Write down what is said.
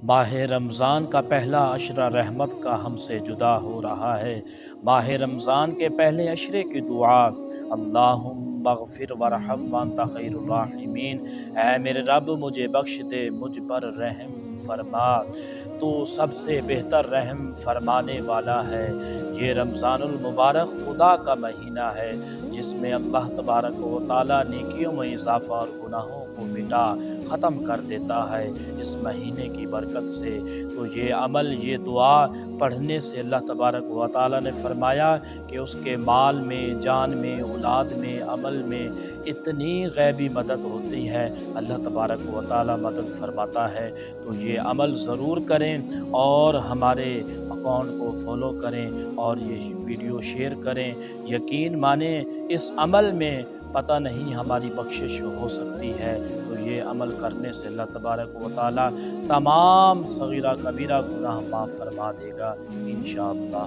ماہ رمضان کا پہلا عشرہ رحمت کا ہم سے جدا ہو رہا ہے۔ ماہ رمضان کے پہلے عشرے کی دعا، اللہم اغفر ورحم وانت خیر الراحمین، اے میرے رب مجھے بخش دے، مجھ پر رحم فرما، تو سب سے بہتر رحم فرمانے والا ہے۔ یہ رمضان المبارک خدا کا مہینہ ہے، جس میں اللہ تبارک و تعالیٰ نیکیوں میں اضافہ اور گناہوں کو مٹا ختم کر دیتا ہے اس مہینے کی برکت سے۔ تو یہ عمل، یہ دعا پڑھنے سے اللہ تبارک و تعالیٰ نے فرمایا کہ اس کے مال میں، جان میں، اولاد میں، عمل میں اتنی غیبی مدد ہوتی ہے، اللہ تبارک و تعالیٰ مدد فرماتا ہے۔ تو یہ عمل ضرور کریں اور ہمارے اکاؤنٹ کو فالو کریں اور یہ ویڈیو شیئر کریں۔ یقین مانیں اس عمل میں پتہ نہیں ہماری بخشش ہو سکتی ہے۔ تو یہ عمل کرنے سے اللہ تبارک و تعالیٰ تمام صغیرہ کبیرہ گناہ معاف فرما دے گا انشاءاللہ۔